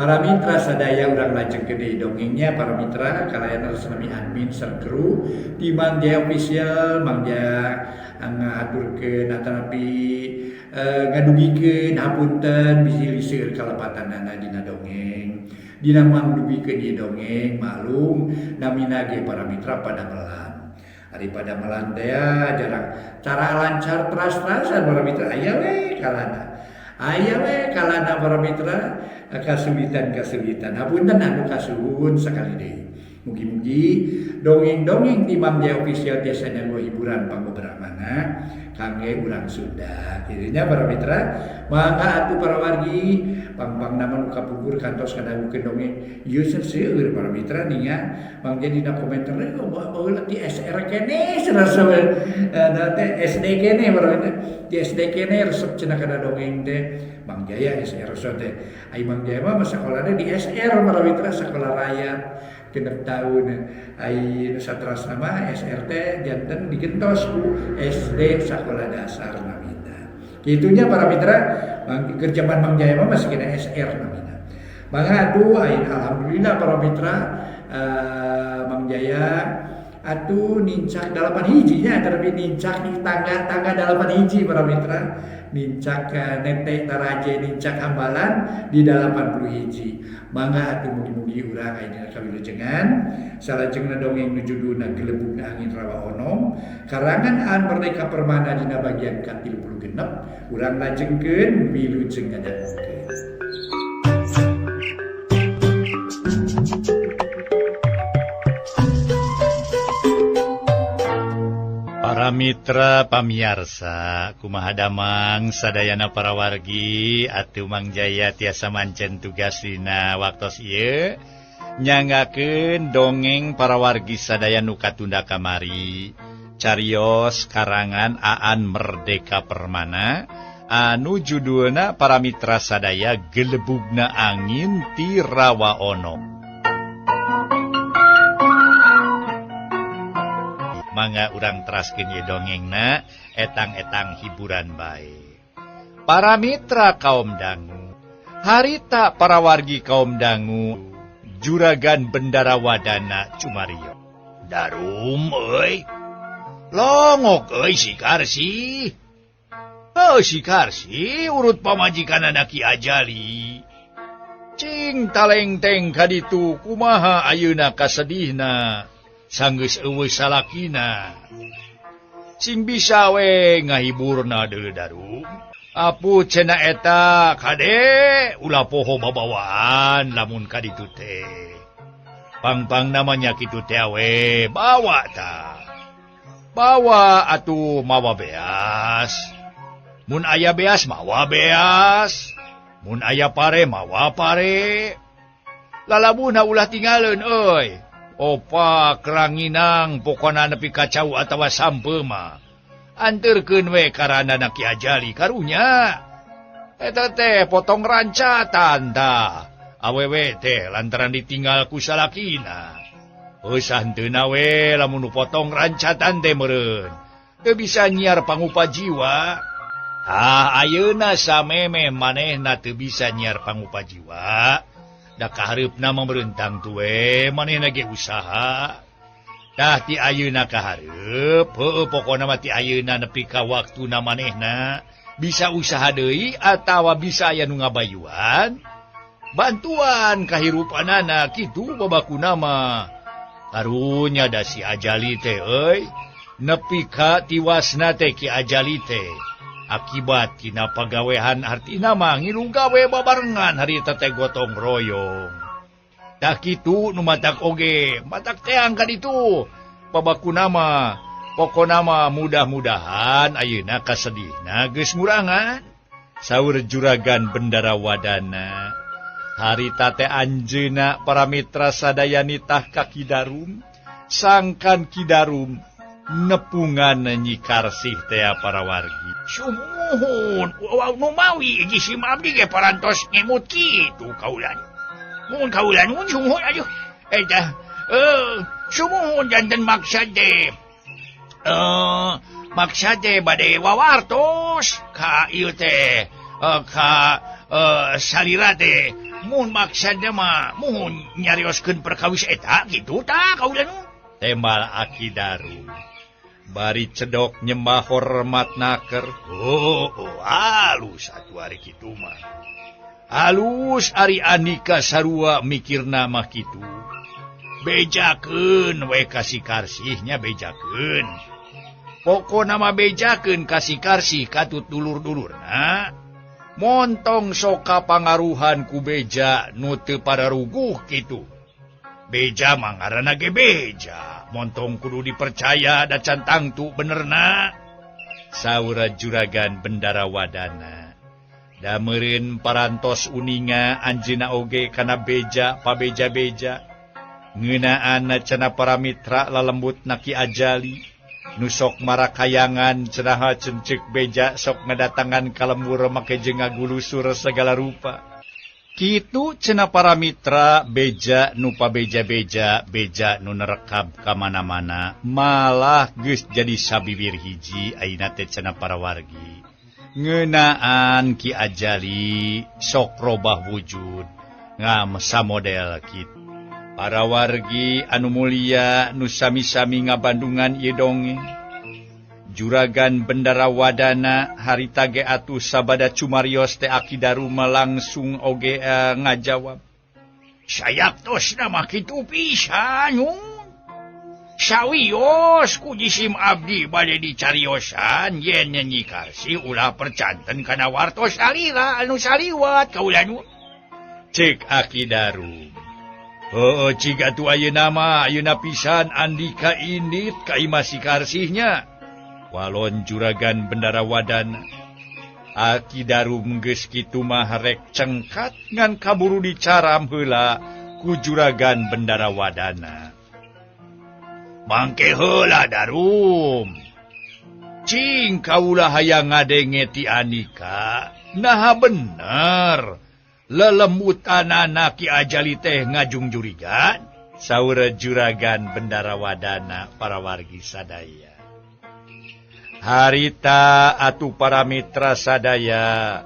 Para mitra sadaya urang lajeng gede dongengnya para mitra kalayan resmi admin serkru di Mangja official Mangja ngaturkeun atanapi ngadugikeun hapunten bisi liseur kalepatanana dina dongeng dina mangdugikeun ieu dongeng maklum namina ge para mitra pada melan daripada melan teh jarang cara lancar teras-terasan para mitra aya we kalana para mitra kasulitan hapunten anu kasuhun sakali deui mugi-mugi dongeng-dongeng di Mangja official biasanya nggo hiburan pangbeberamana kangge urang Sunda kieunya para mitra mangga atuh para wargi pang-pang namun kapugur kantos kadagukeun dongeng ieu seueur para mitra nih ya mangga dina komentar baheula di SR kene sarasa teh SD kene para mitra di SD kene resep cenah kana dongeng teh Mang Jaya SR teh ai Mang Jaya mah sakolana di SR para mitra sakola rakyat genep tahun ai satras nama SR teh janten digentos ku SD sakola dasar namina kitunya para mitra kerjaan Mang Jaya mah masih kena SR namina mangga atuh ai alhamdulillah para mitra Mang Jaya atuh nincak 8 hijinya tapi nincak di tangga 8 hiji para mitra nincak nete taraje nincak hambalan di 80 hiji mangga atuh mugi-mugi urang ayeuna kawilujengan salajengna dongeng nu judulna Gelebugna Angin Rawa Onom karangan Aan Merdeka Permana dina bagian ka-36 urang lajengkeun wilujeng ngadangukeun. Para mitra pamiarsa kumaha damang sadayana para wargi atuh Mang Jaya tiasa mancen tugas dina waktos ieu nyanggakeun dongeng para wargi sadaya nu katunda kamari carios karangan Aan Merdeka Permana anu judulna para mitra sadaya Gelebugna Angin ti Rawa Onom. Mangga urang teraskeun ieu dongengna etang-etang hiburan bae. Para mitra kaum dangu, harita para wargi kaum dangu juragan Bendarawadana Cumario. Darum euy. Longok euy si Karsi. Si Karsi urut pamajikanana Ki Ajali. Cing talengteng kaditu kumaha ayeuna kasedihna. Sanggeus eueuh salakina sing bisa we ngahiburna deuleu darum apu cenah eta kade ulah poho babawaan lamun kaditu teh pang-pang namanya kitu teh we bawa atuh mawa beas mun aya beas mawa beas mun aya pare mawa pare lalabuna ulah tinggalkeun euy. Opa keranginang pokona nepi kacau atawa sampe mah anterkeun we karanana Ki Ajali karunya eta teh potong rancatan tah awewe teh lantaran ditinggal ku salakina usah henteu we lamun potong rancatan teh meureun teu bisa nyiar pangupa jiwa ayeuna sameme manehna teu bisa nyiar pangupa jiwa da kahareupna memerentang tuwe manehna ge usaha dah ti ayeuna kahareup heueuh pokona mah ti ayeuna nepi ka waktuna manehna bisa usaha deui atawa bisa aya nu ngabayuan bantuan kahirupanana kitu babakuna mah karunya da si Ajali teh euy nepi ka tiwasna teh Ki Ajali teh akibat tina pagawean artina mah ngilu gawe babarengan harita teh gotong royong. Dah kitu nu matak oge, matak teang kaditu. Babakuna mah pokona mah mudah-mudahan ayeuna kasedihna geus ngurangan. Saur juragan Bendarawadana. Harita teh anjeuna para mitra sadaya nitah ka Kidarum, sangkan Kidarum nepungan Nyi Karsih teh para wargi. Sumuhun, nu mawi iji si abdi ge parantos ngemut kitu kaulan. Mun kaulan mun sumuhun aduh. Eta sumuhun janten maksad teh. Maksad teh bade wawartos ka ieu teh ka salira teh mun maksudna mah mun nyarioskeun perkawis eta kitu tah kaula nu. Tembal Aki Darum. Bari cedok nyembah hormat naker. Halus atuh ari kitu mah. Halus ari Andika sarua mikirna mah kitu. Bejakeun we kasih karsihnya bejakeun. Pokona mah bejakeun kasih karsih katut dulur-dulurna. Montong soka pangaruhan ku beja nu teu padaruguh kitu. Beja mah ngaranna ge beja. Montong kudu dipercaya da cantang tu benerna. Saura Juragan Bendarawadana. Da meureun parantos uninga anjeunna oge kana beja pabeja-beja. Ngeunaan cenah para mitra lalembut Ki Ajali. Nusok marakayangan cenah cencek beja sok ngadatangan ka lembur make jeung ngagulusur segala rupa. Kitu cenah para mitra beja nu pabeja-beja beja nu nerekab ka mana-mana malah geus jadi sabibir hiji ayeuna teh cenah para wargi. Ngeunaan Ki Ajali sok robah wujud ngam samodel kitu. Para wargi anu mulia nu sami-sami ngabandungan ieu dongeng. Juragan Bendarawadana harita ge atuh sabada cumarios teh Aki Darum langsung oge ngajawab. Sayaptosna mah kitu pisan nyun. Sawios ku jisim abdi bade dicariosan yen Nyi Karsi ulah percanten kana wartos salira anu saliwat kaula nu. Cek Aki Darum. Ciga tu ayeuna mah ayeuna pisan Andika indit ka imah si karsihnya. Walon Juragan Bendarawadana. Aki Darum geus kitu mah rek cengkat ngan kaburu dicaram heula ku Juragan Bendarawadana. Mangke heula Darum. Cing kaula hayang ngadenge ti Andika. Nah bener. Lelembutanana Ki Ajali teh ngajung jurigan. Saur Juragan Bendarawadana para wargi sadaya. Harita atuh para mitra sadaya.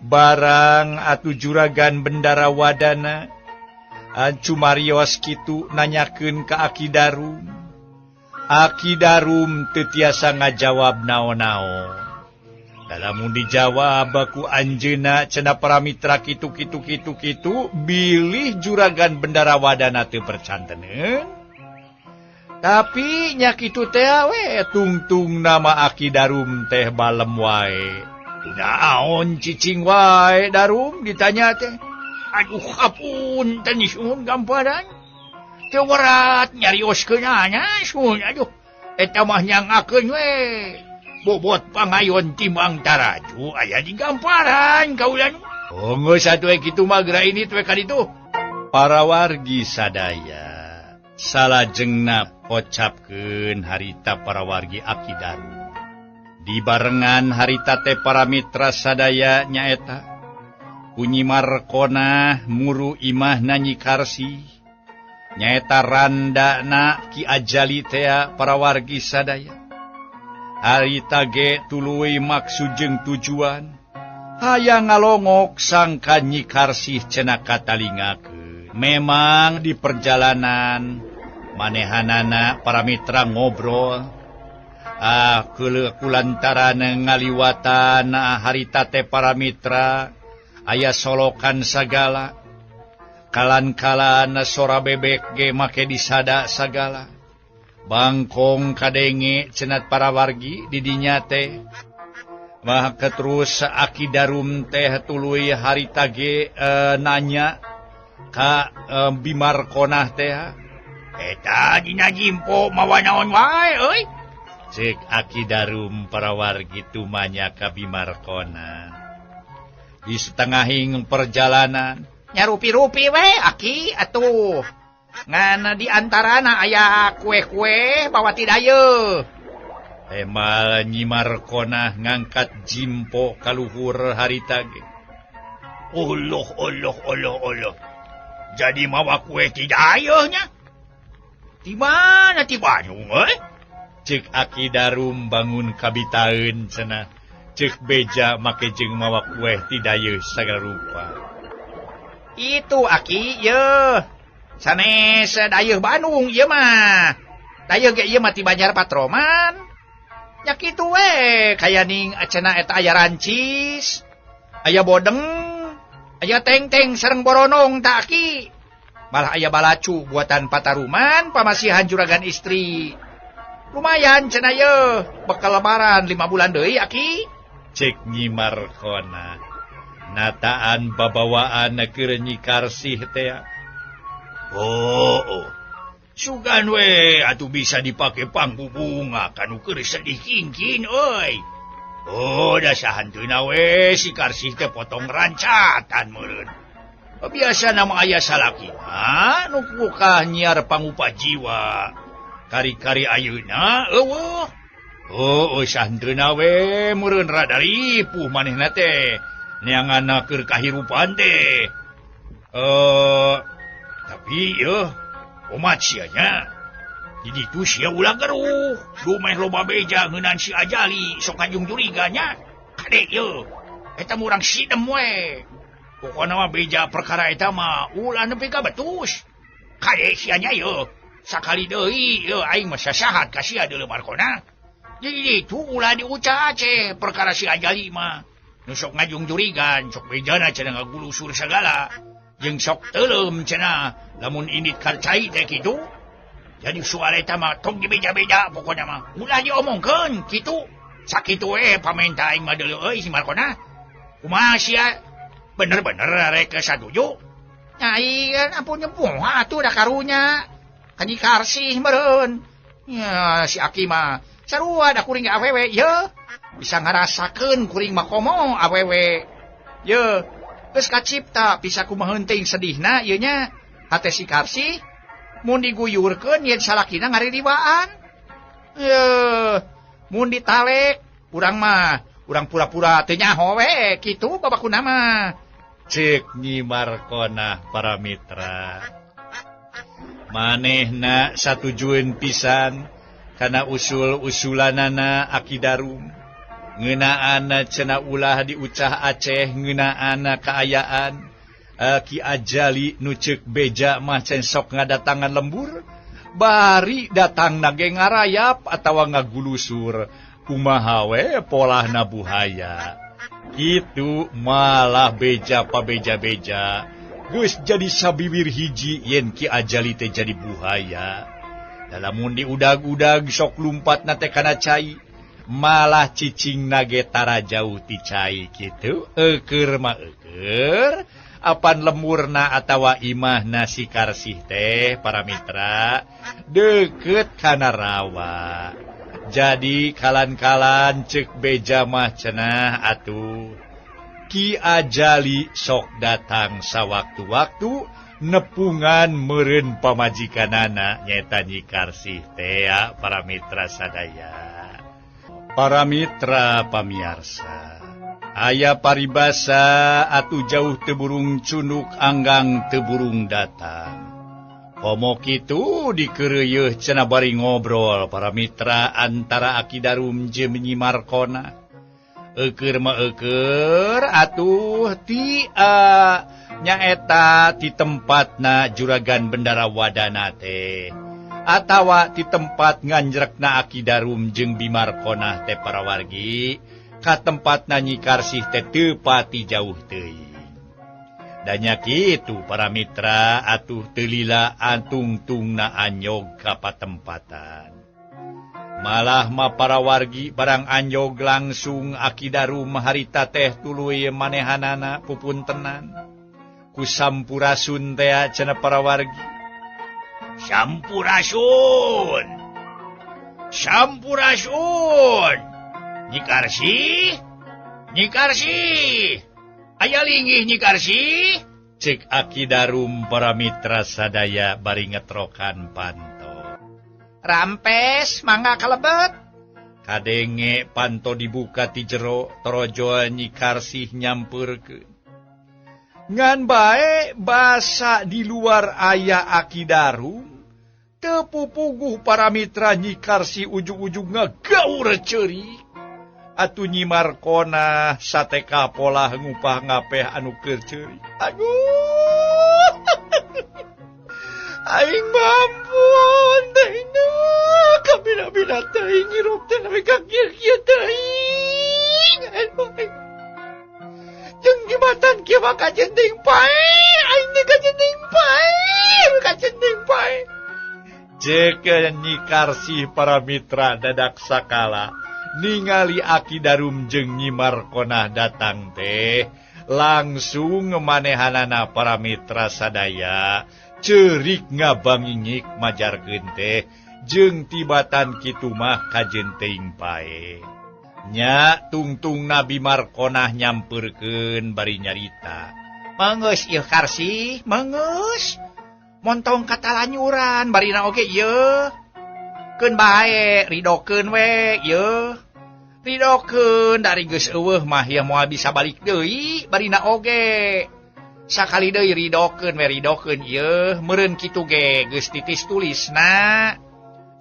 Barang atuh Juragan Bendarawadana. Cumarios kitu nanyakeun ka Aki Darum. Aki Darum teu tiasa ngajawab naon-naon. Lamun dijawab ku anjeunna cenah para mitra kitu bilih Juragan Bendarawadana teu percanteun. Tapi nya kitu teh we tungtung nama Aki Darum teh balem wae. Kunaon cicing wae Darum ditanya teh. Aduh hapunten sun gamparan. Teu werat nyarioskeun nya sun aduh. Eta mah nyangakeun we. Bobot pangayon timbang taraju aya di gamparan kaulan. Geus atuh kitu mah geura ini teh ka ditu. Para wargi sadaya salajengna pocapkeun harita para wargi Aki Darum. Dibarengan harita teh para mitra sadaya nyaeta Kunyi Markona muru imahna Nyi Karsi. Nyaeta randana Ki Ajali teh para wargi sadaya. Harita ge tuluy maksud jeung tujuan. Hayang ngalongok sangka Nyi Karsih cenah katalingakeun. Memang di perjalanan manehanana para mitra ngobrol. Kulantaran ngaliwatan harita teh para mitra aya solokan sagala. Kalan-kalan sora bebek ge make disada sagala. Bangkong kadenge cenat para wargi didinya teh. Mah terus Aki Darum teh tuluy harita ge nanya ka Bimarkonah teh. Eta dina jimpo mawa naon wae euy. Cek Aki Darum para wargi tumanya ka Bimarkonah. Di setengahing perjalanan nyarupi-rupi we Aki atuh. Ngan di antarana aya kue-kue bawa tidayeuh. Emal Nyi Markonah ngangkat jimpo kaluhur harita ge. Allah. Jadi mawa kue tidayeuhnya. Di mana ti Bandung Cek Aki Darum bangun kabitaeun cenah. cek beja make jeung mawa kueh ti dayeuh sagala rupa. Itu Aki, ye. Sanes dayeuh Bandung ieu mah. Dayeuh ge ieu mah ti Banjar Patroman. Nya kitu we, kayaning cenah eta aya rancis, aya bodeng, aya teng-teng sareng boronong ta Aki. Malah aya balacu buatan Pataruman pamasihan juragan istri. Lumayan cenah ye, bekal lebaran 5 bulan deui Aki. Cek Nyi Markona. Nataan babawaan keur Nyi Karsih teh. Oh. Sugan we atuh bisa dipake pangbubunga kanu keur sedih kingkin euy. Oh, da sahanteuna we si Karsih teh potong rancatan meureun. Biasa nama aya salaki mah nu kukah nyiar pangupa jiwa. Kari-kari ayeuna eueuh. Oh, sahanteuna we meureun rada ripuh manehna teh. Neanganna keur kahirupan teh. Tapi umat sianya. Jadi tu sia ulah geruh. Dumeh loba beja ngeunaan si Ajali sok ngajung juriganya. Kadek ye. Eta murang sidem we. Pokona mah beja perkara eta mah ulah nepi ka betus. Kadek sianya ye. Sakali deui ye aing mah sasahat ka sia deuleu Markona. Jadi tu ulah diucap ace perkara si Ajali mah. Nu sok ngajung jurigan, sok bejana cenah ngagulusur segala. Jeung sok teuleum cenah lamun indit karcai teh kitu. Jadi soal eta mah tong dibeja-beja pokona mah. Ulah diomongkeun kitu. Sakitu we pamenta aing mah deuleu euy si Markona. Kumaha sia? Bener-bener rek satuju. Nyai ampun nyempuh atuh da karunya. Ka Nyi Karsih meureun. Ya si Aki mah sarua da kuring awewe ye. Bisa ngarasakeun kuring mah komo awewe. Ye, geus kacipta bisa kumaha heunteuing sedihna ieu nya. Hate si Karsih mun diguyurkeun yen salakina ngaririwaan. Ye, mun ditalek urang pura-pura teu nyaho we kitu babakuna mah. Cek Nyi Markona para mitra. Manehna satujueun pisan kana usul-usulanana Aki Darum. Ngeunaan cenah ulah diucah Aceh ngeunaan kaayaan Ki Ajali nu ceuk beja mah cen sok ngadatangan lembur bari datang nage ngarayap atawa ngagulusur kumaha we polahna buhaya. Kitu malah beja pa beja-beja geus jadi sabibir hiji yen Ki Ajali teh jadi buhaya. Lamun diudag-udag sok lumpatna teh kana cai malah cicing nage tara jauh ti cai kitu. Eukeur mah eukeur apan lemurna atawa imahna si Karsih teh para mitra deukeut kana rawa. Jadi kalan-kalan ceuk beja mah cenah atuh Ki Ajali sok datang sawaktu-waktu nepungan meureun pamajikanana nyaeta Nyi Karsih teh ya para mitra sadaya. Para mitra pamiarsa, aya paribasa atuh jauh teu burung cunduk anggang teu burung datang. Komo kitu dikeureueuh cenah bari ngobrol para mitra antara Aki Darum jeung Nyi Markona. Eukeur mah eukeur atuh ti nyaeta ti tempatna juragan Bendara Wadana teh. Atawa di tempat nganjrekna Aki Darum jeung Bimarkona teh para wargi ka tempatna Nyi Karsih teh teu pati jauh teuing. Da nya kitu para mitra atuh teu lila antung-tungna anyog ka patempatan. Malah mah para wargi barang anyog langsung Aki Darum harita teh tuluy manehanana pupuntenan. Ku sampurasun teh cenah para wargi. Sampurasun. Nyi Karsih. Aya linggih Nyi Karsih. Cek Aki Darum para mitra sadaya bari ngetrokan panto. Rampes mangga kalebet. Kadenge panto dibuka ti jero torojo Nyi Karsih nyampeurkeun. Ngan bae basa di luar aya Aki Darum teu pupuguh para mitra Nyi Karsih ujug-ujug ngagaur ceurik. atuh Nyi Markona sateka pola ngupah ngapeh anu keur ceurik. Aduh. Aing mampun teh kabina-bina teh ngirup teh nepi ka kieu-kieu teh. Aduh. Jeung jembatan kieu mah kajenting pae, aing teh kajenting pae. Ceuk Nyi Karsih para mitra dadak sakala ningali Aki Darum jeung Nyi Markona datang teh, langsung manehanana para mitra sadaya ceurik ngabangingik majarkeun teh jeung tibatan kitu mah kajenting pae. Nya tungtung Nabi Markona nyampeurkeun bari nyarita. Meungeus ieu Karsih, meungeus. Montong katalanyuran barina oge ieu. Keun bae, ridokeun we ieu. Ridokeun dari geus eueuh mah ieu moal bisa balik deui barina oge. Sakali deui ridokeun ieu, meureun kitu ge geus titis tulisna.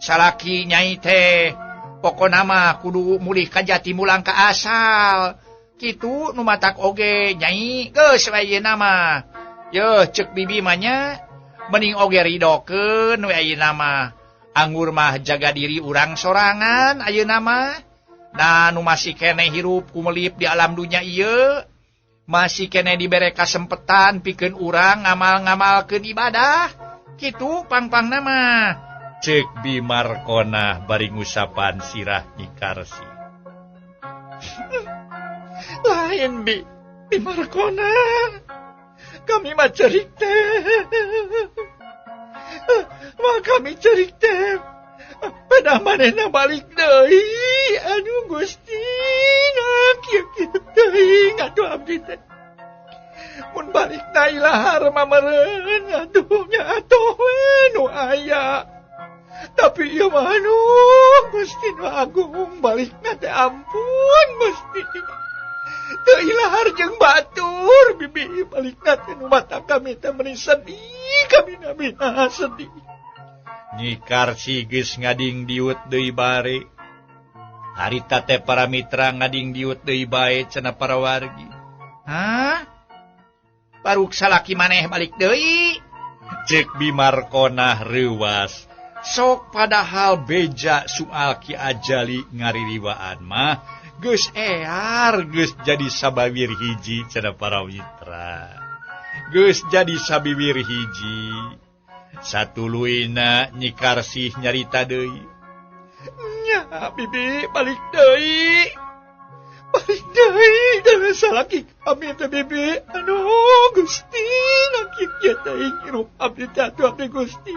Salaki nyai teh pokona mah kudu mulih ka jati mulang ka asal. Kitu nu matak oge nyai geus we ayeuna mah. Yeuh ceuk bibi mah nya mending oge ridokeun we ayeuna mah. Anggur mah jaga diri urang sorangan ayeuna mah. Da nu masih keneh hirup kumelip di alam dunya ieu, masih keneh dibere kasempetan pikeun urang ngamal-ngamalkeun ibadah. Kitu pang-pangna mah. Ceuk Bi Markona bari ngusapan sirah Nyi Karsih. Lain Bi Markona. Kami mah cerik teh. Kami cerik teh. Pada manehna balik deui. Aduh Gusti, kieu-kieu teuing atuh abdi teh. Mun balikna ilahar mah meureun atuh nya atuh we nu aya. Tapi ieu mah Gusti nu agung balikna teh ampun Gusti. Teu ilahar jeung batur bibi balikna teh nu mata kami teh meuni sedih, kami nabina sedih. Nyi Karsih geus ngading diut deui bare. Harita teh para mitra ngading diut deui bae cenah para wargi. Hah? Baruk salaki maneh balik deui. Ceuk Bi Markona reuwas. Sok padahal beja soal Ki Ajali ngaririwaan mah geus ear geus jadi sabawir hiji cenah para mitra. Geus jadi sabiwir hiji. Satuluina Nyi Karsih nyarita deui. Nya bibi balik deui. Balik deui dengan salaki kami teh bibi. Aduh Gusti kieu teh hirup abdi teh atuh abdi Gusti.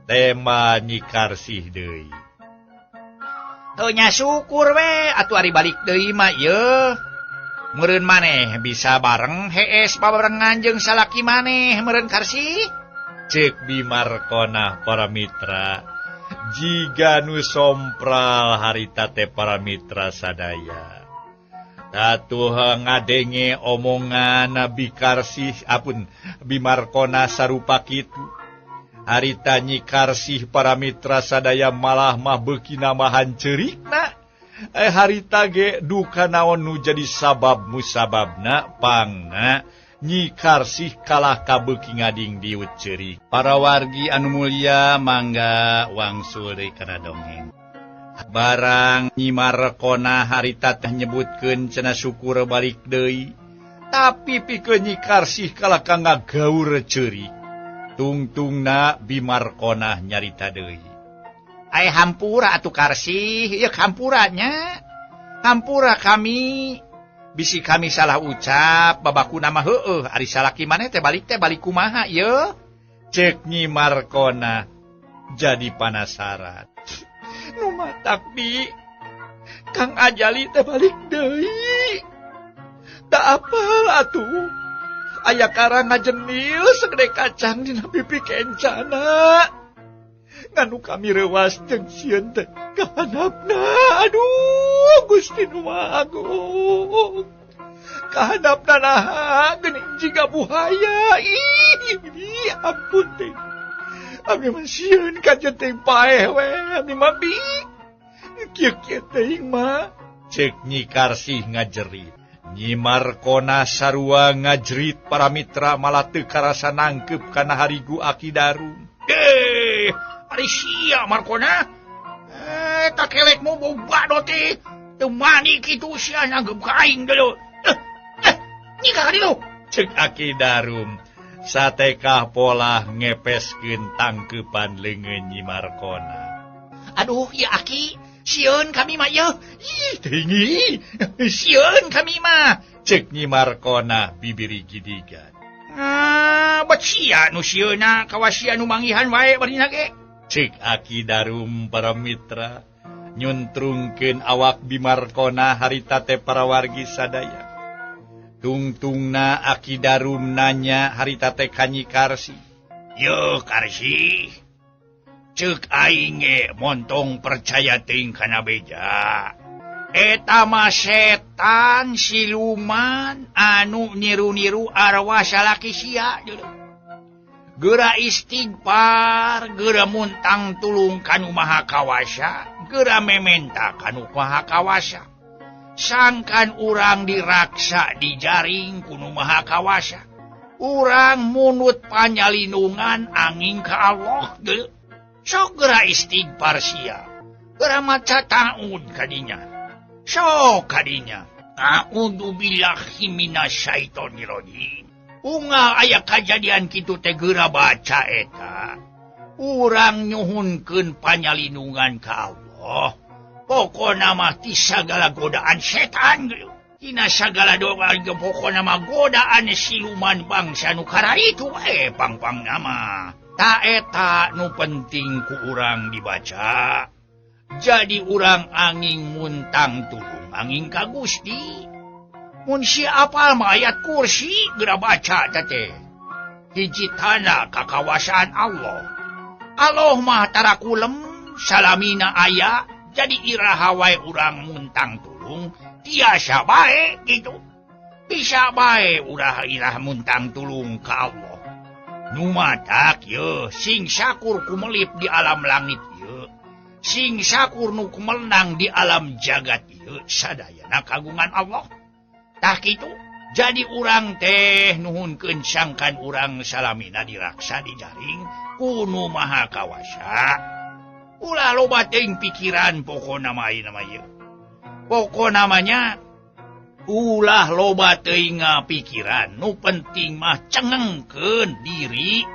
Tema Nyi Karsih deui. Heuh nya syukur we atuh ari balik deui mah ieu. Meureun maneh bisa bareng hees babarengan jeung salaki maneh meureun Karsih. Ceuk Bi Markona para mitra. Jiga nu sompral harita teh para mitra sadaya. Atuh ngadenge omongan Bi Karsih Bi Markona sarupa kitu. Harita Nyi Karsih para mitra sadaya malah mah beuki namahan ceurikna. Harita ge duka naon nu jadi sabab musababna pangna Nyi Karsih kalah kabeuki ngading diut ceurik. Para wargi anu mulia mangga wangsul deui kana dongeng. Barang Nyi Markona harita teh nyebutkeun cenah syukur balik deui. Tapi pikeun Nyi Karsih kalah ka ngagaur ceurik. Tungtungna Bi Markona nyarita deui. Ai hampura atuh Karsih, ieu hampura nya. Hampura kami. Bisi kami salah ucap, babakuna mah heueuh, ari salaki maneh teh balik kumaha ieu? Ceuk Nyi Markona jadi penasaran. Nu matak Bi, Kang Ajali teh balik deui. Da apal atuh. Aya karang ngajenil segede kacang dina pipi kencana. Nganu kami reuas jeung sieun teh kahandapna. Aduh Gusti nu agung. Kahandapna naha geuning jiga buhaya. Ih ampun teh. Abi mah sieun ka jenting paeh we, abi mah Bi. Kieu-kieu teuing mah Cek Nyi Karsih ngajerit. Nyi Markona sarua ngajerit para mitra malah teu karasa nangkep kana harigu Aki Darum. Ari sia Markona. Tak kelekmu boba dote. Teu mani kitu sia nanggep ka aing dulu. Nikah dulu. Cek Aki Darum. Satekah pola ngepeskeun tangkepan leungeun Nyi Markona. Aduh, ya Aki, sieun kami mah ya. Ih, tinggi. Sieun kami mah. Cek Nyi Markona bibiri gidigan. Bet sia nu sieuna kawasia nu manggihan wae barina ge. Cek Aki Darum para mitra nyuntrungkeun awak Bimarkona harita teh para wargi sadaya. Tungtungna Aki Darum nanya harita teh ka Nyi Karsih. Yo Karsih. Ceuk aing ge montong percaya teuing kana beja. Eta mah setan siluman anu niru-niru arwah salaki sia deuleu. Geura istighfar, geura muntang tulung kanu Maha Kawasa, geura mementa kanu Maha Kawasa. Sangkan urang diraksa di jaring kunu Maha Kawasa. Urang munut panjalindungan angin ka Allah deuleu. Sok geura istighfar sia. Geura maca ta'ud kadinya. Sok kadinya. A'udzu billahi minasyaitonir rajim. Unggal aya kajadian kitu teh geura baca eta. Urang nyuhunkeun panyalindungan ka Allah. Pokona mah ti sagala godaan setan gitu. Tina sagala doa pokona mah godaan siluman bangsa nu karaitu pang-pang nama. Ta eta nu penting ku urang dibaca. Jadi urang angin muntang tulung angin ka Gusti. Mun si apal mah ayat kursi geura baca teh. Hiji tanda kakawasaan Allah. Allah mah tarakulem salamina aya jadi iraha wae urang muntang tulung tiasa bae gitu. Bisa bae urang irah muntang tulung ka Allah. Numadak ye, sing sakur kumelip di alam langit ye, sing sakur nu kumenang di alam jagat ye, sadayana kagungan Allah. Tak itu, jadi urang teh nuhunkeun sangkan urang salamina diraksa di jaring kunu Maha Kawasa. Ulah loba teuing pikiran pokona mah ieu nama ye. Pokok namanya ulah loba teuing pikiran, nu penting mah cengengkeun diri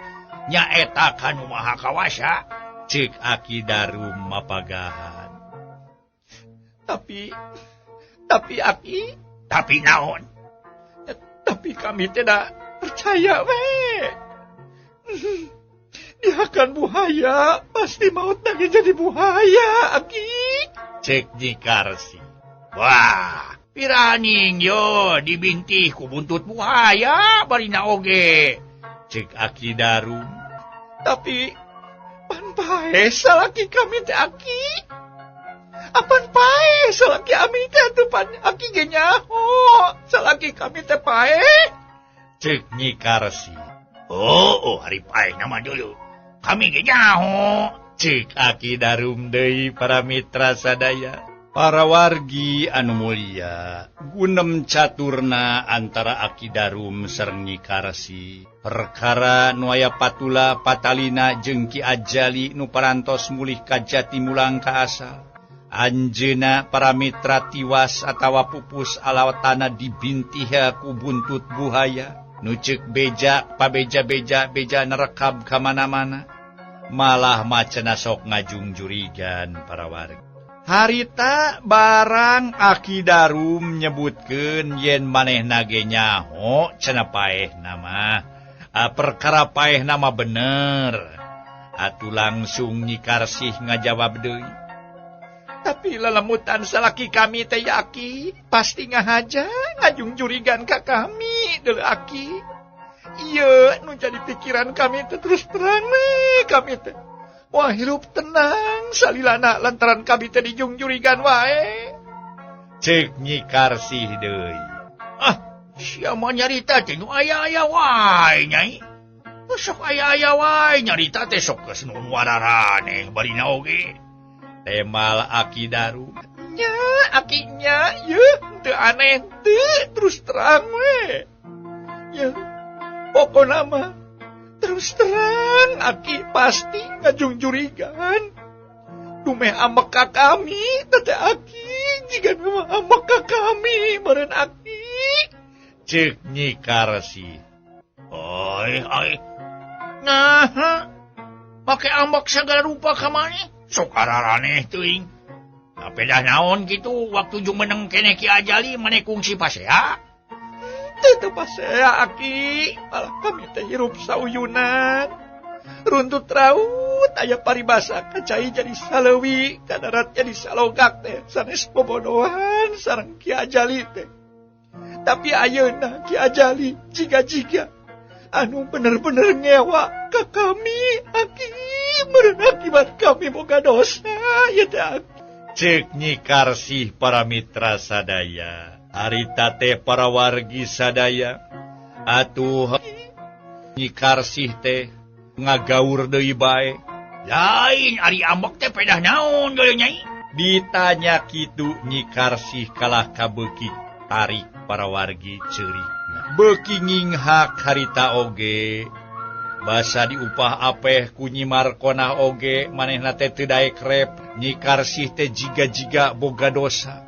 nyaeta kanu Maha Kawasa. Cek Aki Darum mapagahan. Tapi Aki, tapi naon? Tapi kami tidak percaya we. Dia akan buaya, pasti maut lagi jadi buaya, Aki. Cek Nyi Karsih. Wah, piraning yo dibintih ku buntut buaya barina oge. Cek Aki Darum. Tapi pan pae salaki kami teh Aki. Apan pae salaki kami teh atuh pan Aki ge nyaho. Salaki kami teh pae. Cek Nyi Karsih. Oh, hari pae nama dulu. Kami ge nyaho. Cek Aki Darum deui para mitra sadaya. Para wargi anu mulia, gunem caturna antara Aki Darum sareng Nyi Karsih. Perkara nu aya patula patalina jeung Ki Ajali nu parantos mulih ka Jatimulang ka asal. Anjeuna para mitra tiwas atawa pupus alawatana dibintih ku buntut buhaya. Nu ceuk beja pabeja-beja nerekab ka mana-mana. Malah macana sok ngajungjurigan para wargi. Harita barang Aki Darum nyebutkeun yen manehna ge nyaho cenah paehna mah. Perkara paehna mah bener. Atuh langsung Nyi Karsih ngajawab deui. Tapi lelemutan salaki kami teh Aki, pasti ngahaja ngajungjurigan ka kami deuleu Aki. Iya, nu jadi pikiran kami teh terus terang nih kami teh. Wah, hirup tenang salilana lantaran kami teh dijungjurigan wae. Cek Nyi Karsih deui. Sia mah nyarita teh nu aya-aya wae nyai. Sok aya-aya wae nyarita teh sok geus nu wararaneh barina oge. Temal Aki Darum. nya akinya teu aneh teu terus terang we. Ya pokona mah terus terang aki pasti ngajung jurigan. Dumeh amek ka kami tete aki jika nama amek ka kami meureun aki. Ceuk Nyi Karsih. Oi. Nah, make ambek segala rupa ka maneh. Sok araraneh teuing. Apedah naon kitu waktu jung meneng keneh Ki Ajali maneh kungsi pasea. Teu pasea aki, malah kami teh hirup sauyunan. Runtut raut aya paribasa kacai jadi saleuwi, kadarat jadi salogak teh sanes bobodohan sareng Ki Ajali teh. Tapi ayeuna Ki Ajali jiga-jiga anu bener-bener ngewa ka kami aki, meureun akibat kami boga dosa ya teh aki. Ceuk Nyi Karsih para mitra sadaya. Harita teh para wargi sadaya. Atuh Nyi Karsih teh ngagaur deui bae. Lain ari ambek teh pedah naon geuleuh Nyai? Ditanya kitu Nyi Karsih kalah kabeuki tarik para wargi ceurigna. Beuki nginghak harita oge. Basa diupah apeh ku Nyi Markonah oge manehna teh teu daek rep. Nyi Karsih teh jiga-jiga boga dosa.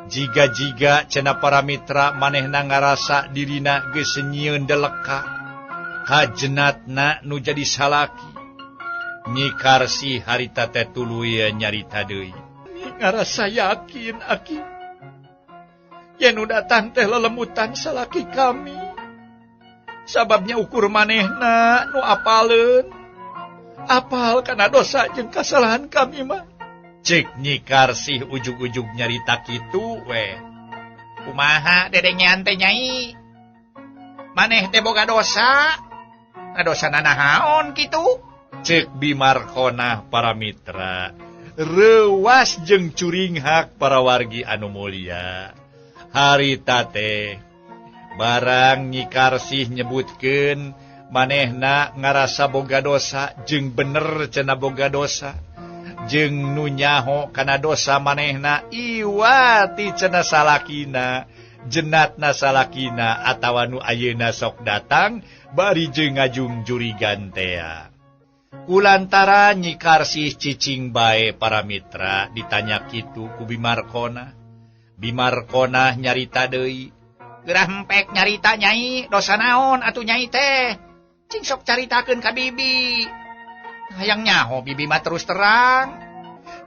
Jiga-jiga cenah para mitra manehna ngarasa dirina geus nyieun deleka. Hajenatna nu jadi salaki. Nyi Karsih harita teh tuluy nyarita deui. Ngarasa yakin aki yen nu datang teh lelemutan salaki kami. Sababnya ukur manehna nu apaleun. Apal kana dosa jeung kasalahan kami mah. Ceuk Nyi Karsih ujug-ujug nyarita kitu we. Kumaha dedengean teh Nyai? Maneh teh boga dosa. Dosana nahaon kitu? Ceuk Bimarkonah para mitra. Reuas jeung curing hak para wargi anu mulia. Harita teh barang Nyi Karsih nyebutkeun manehna ngarasa boga dosa jeung bener cenah boga dosa. Jeung nu nyaho kana dosa manehna iwati cenah salakina, jenatna salakina atawa nu ayeuna sok datang bari jeung ngajung jurigan tea. Kulantaran Nyi Karsih cicing bae para mitra ditanya kitu ku Bimarkonah. Bimarkonah nyarita deui. Gerah empek nyarita Nyai, dosa naon atuh Nyai teh? Cing sok caritakeun ka bibi. Hayang nyaho bibi mah terus terang.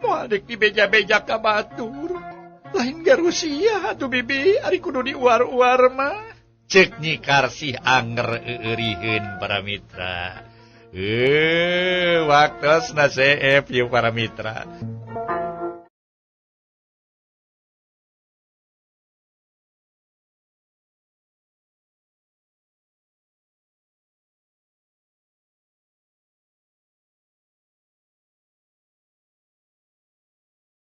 Moal dek dibeja-beja ka batur. Lain garusia atuh bibi, ari kudu diuar-uar mah. Ceuk Nyi Karsih anger euriheun para mitra. Waktosna seep ieu para mitra.